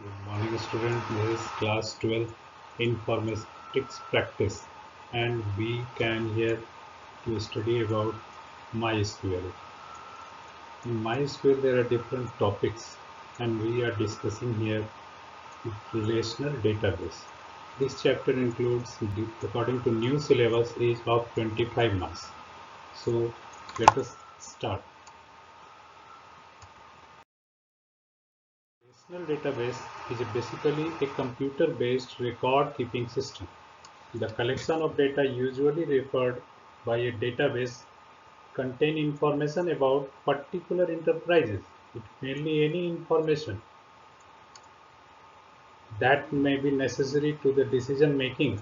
Good morning, student. This is class 12 informatics practice, and we can here to study about MySQL. In MySQL, there are different topics, and we are discussing here relational database. This chapter includes, according to new syllabus, is of 25 marks. So let us start. Relational database is basically a computer-based record-keeping system. The collection of data usually referred by a database contain information about particular enterprises. It may be any information that may be necessary to the decision-making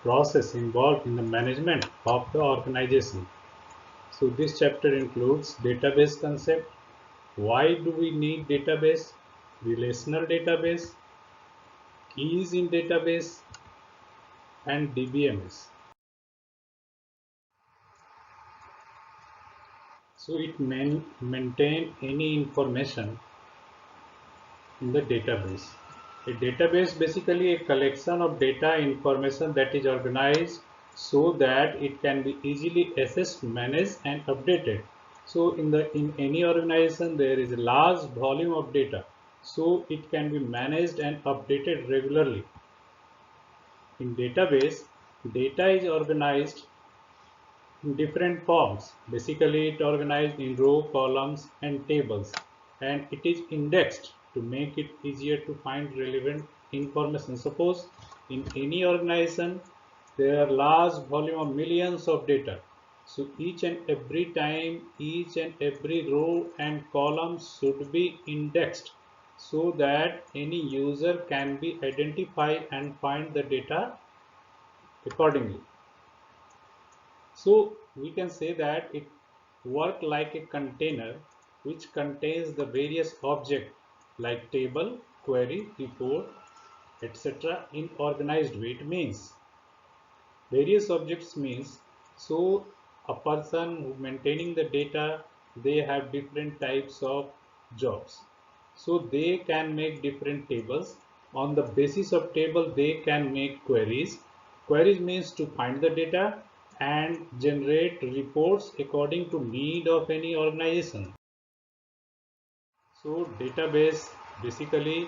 process involved in the management of the organization. So this chapter includes database concept, why do we need database, relational database, keys in database, and DBMS. So it maintain any information in the database. A database basically a collection of data information that is organized so that it can be easily accessed, managed and updated. So in any organization there is a large volume of data, so it can be managed and updated regularly. In database, data is organized in different forms. Basically, it organized in row, columns, and tables, and it is indexed to make it easier to find relevant information. Suppose in any organization, there are large volume of millions of data. So each and every time, each and every row and column should be indexed so that any user can be identify and find the data accordingly. So we can say that it works like a container which contains the various objects like table, query, report, etc. in organized way. It means various objects means so a person who maintaining the data, they have different types of jobs. So they can make different tables. On the basis of table, they can make queries. Queries means to find the data and generate reports according to need of any organization. So database basically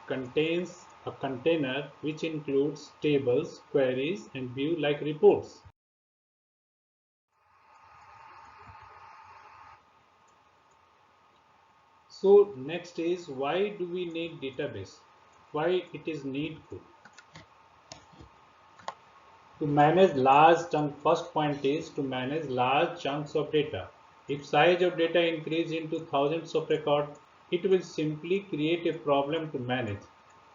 contains a container which includes tables, queries and view like reports. So next is why do we need database? Why it is needful? To manage large chunks, first point is to manage large chunks of data. If size of data increase into thousands of records, it will simply create a problem to manage.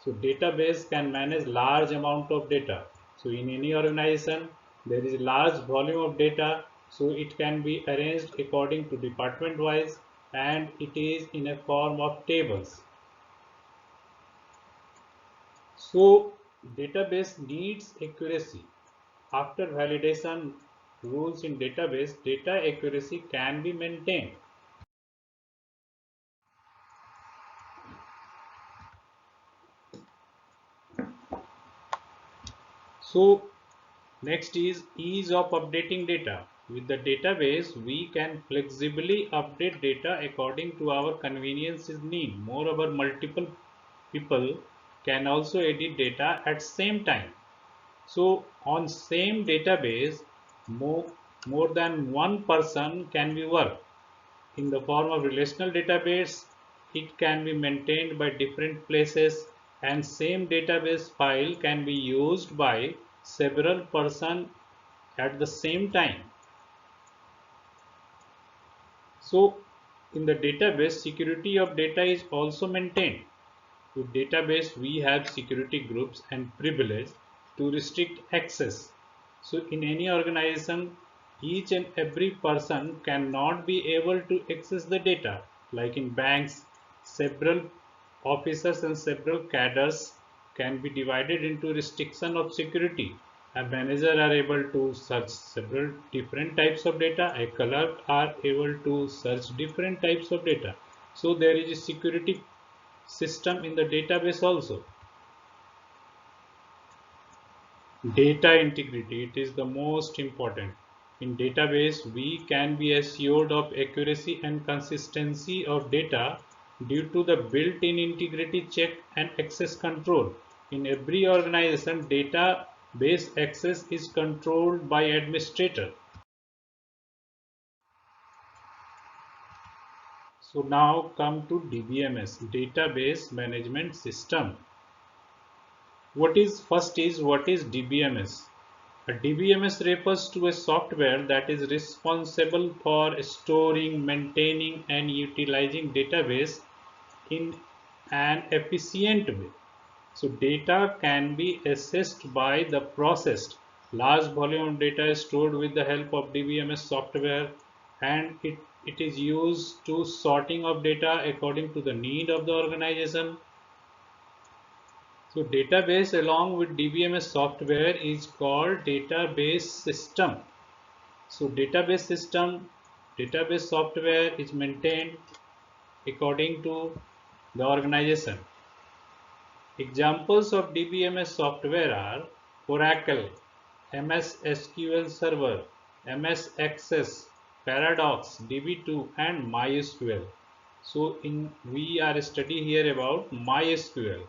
So database can manage large amount of data. So in any organization, there is a large volume of data. So it can be arranged according to department wise and it is in a form of tables. So database needs accuracy. After validation rules in database, data accuracy can be maintained. So next is ease of updating data. With the database, we can flexibly update data according to our convenience's need. Moreover, multiple people can also edit data at same time. So on same database, more than one person can be work. In the form of relational database, it can be maintained by different places and same database file can be used by several persons at the same time. So in the database, security of data is also maintained. With database, we have security groups and privilege to restrict access. So in any organization, each and every person cannot be able to access the data. Like in banks, several officers and several cadres can be divided into restriction of security. A manager are able to search several different types of data. A clerk are able to search different types of data. So there is a security system in the database also. Data integrity, it is the most important. In database, we can be assured of accuracy and consistency of data due to the built-in integrity check and access control. In every organization, database access is controlled by administrator. So now come to DBMS, Database Management System. What is DBMS? A DBMS refers to a software that is responsible for storing, maintaining and utilizing database in an efficient way. So data can be accessed by the processed. Large volume of data is stored with the help of DBMS software, and it is used to sorting of data according to the need of the organization. So database along with DBMS software is called database system. So database software is maintained according to the organization. Examples of DBMS software are Oracle, MS SQL Server, MS Access, Paradox, DB2 and MySQL. So we are studying here about MySQL.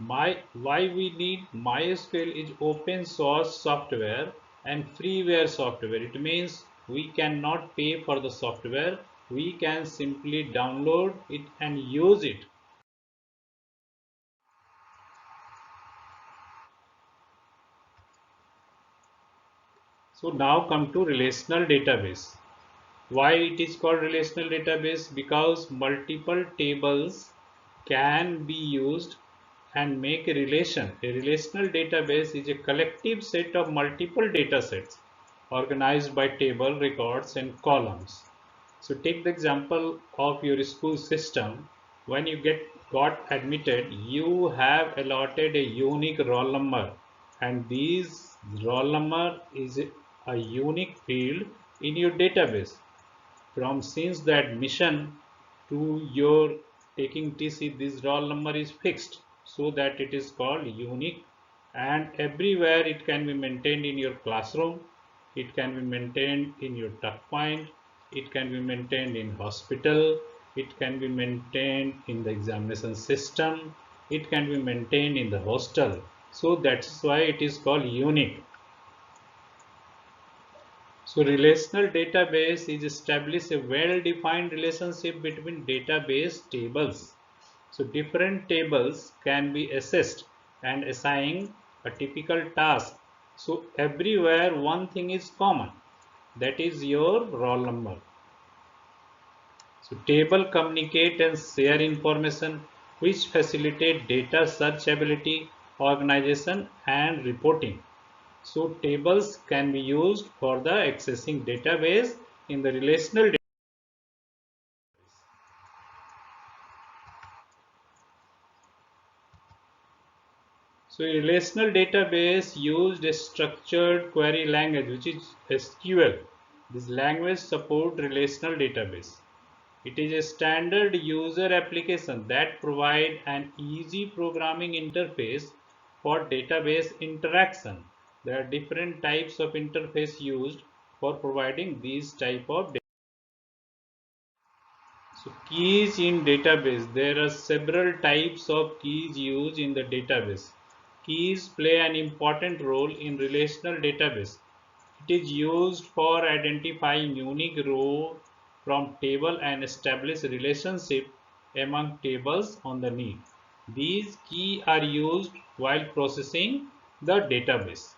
Why we need MySQL is open source software and freeware software. It means we cannot pay for the software. We can simply download it and use it. So now come to relational database. Why it is called relational database? Because multiple tables can be used and make a relation. A relational database is a collective set of multiple data sets organized by table, records and columns. So take the example of your school system. When you got admitted, you have allotted a unique roll number, and this roll number is a unique field in your database. From since the admission to your taking TC, this roll number is fixed, so that it is called unique, and everywhere it can be maintained in your classroom, it can be maintained in your tuck point, it can be maintained in hospital, it can be maintained in the examination system, it can be maintained in the hostel. So that's why it is called unique. So relational database is establish a well-defined relationship between database tables. So different tables can be accessed and assigned a typical task. So everywhere one thing is common, that is your roll number. So table communicate and share information which facilitate data searchability, organization and reporting. So tables can be used for the accessing database in the relational database. So a relational database used a structured query language which is SQL. This language supports relational database. It is a standard user application that provides an easy programming interface for database interaction. There are different types of interface used for providing these type of data. So keys in database. There are several types of keys used in the database. Keys play an important role in relational database. It is used for identifying unique row from table and establish relationship among tables on the need. These keys are used while processing the database.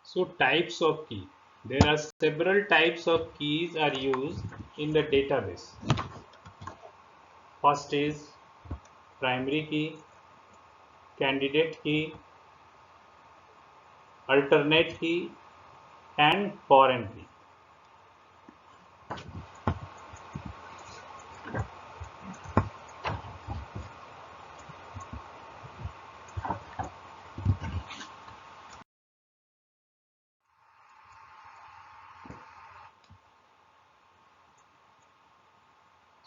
So types of key. There are several types of keys are used in the database. First is primary key, candidate key, alternate key and foreign key.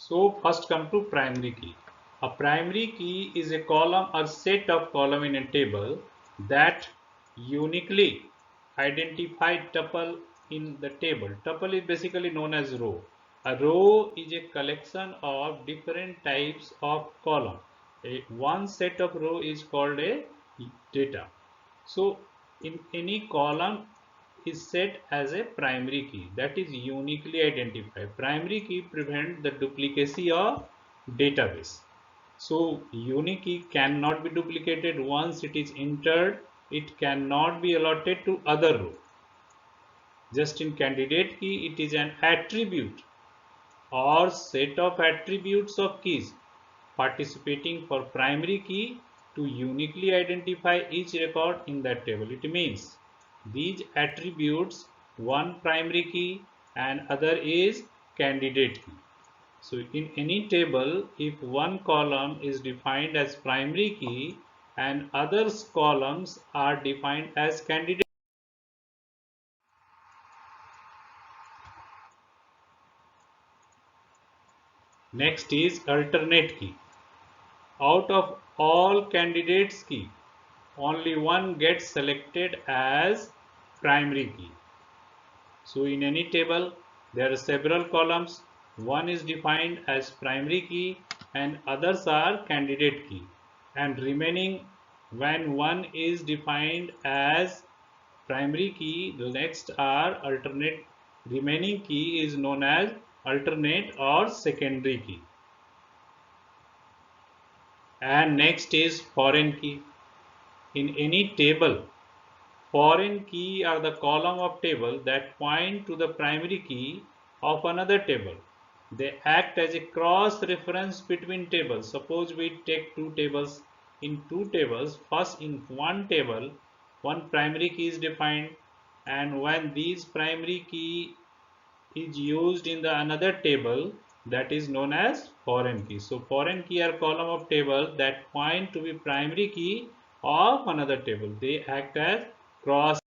So first come to primary key. A primary key is a column or set of column in a table that uniquely identify tuple in the table. Tuple is basically known as row. A row is a collection of different types of column. One set of row is called a data. So in any column is set as a primary key that is uniquely identified. Primary key prevent the duplicacy of database. So unique key cannot be duplicated once it is entered. It cannot be allotted to other row. Just in candidate key, it is an attribute or set of attributes of keys participating for primary key to uniquely identify each record in that table. It means these attributes, one primary key and other is candidate key. So in any table, if one column is defined as primary key and others columns are defined as candidate. Next is alternate key. Out of all candidates key, only one gets selected as primary key. So in any table, there are several columns. One is defined as primary key and others are candidate key. And remaining, when one is defined as primary key, the next are alternate. Remaining key is known as alternate or secondary key. And next is foreign key. In any table, foreign key are the column of table that point to the primary key of another table. They act as a cross reference between tables. Suppose we take two tables. In two tables, first in one table, one primary key is defined, and when these primary key is used in the another table, that is known as foreign key. So foreign key are column of table that point to be primary key of another table. They act as cross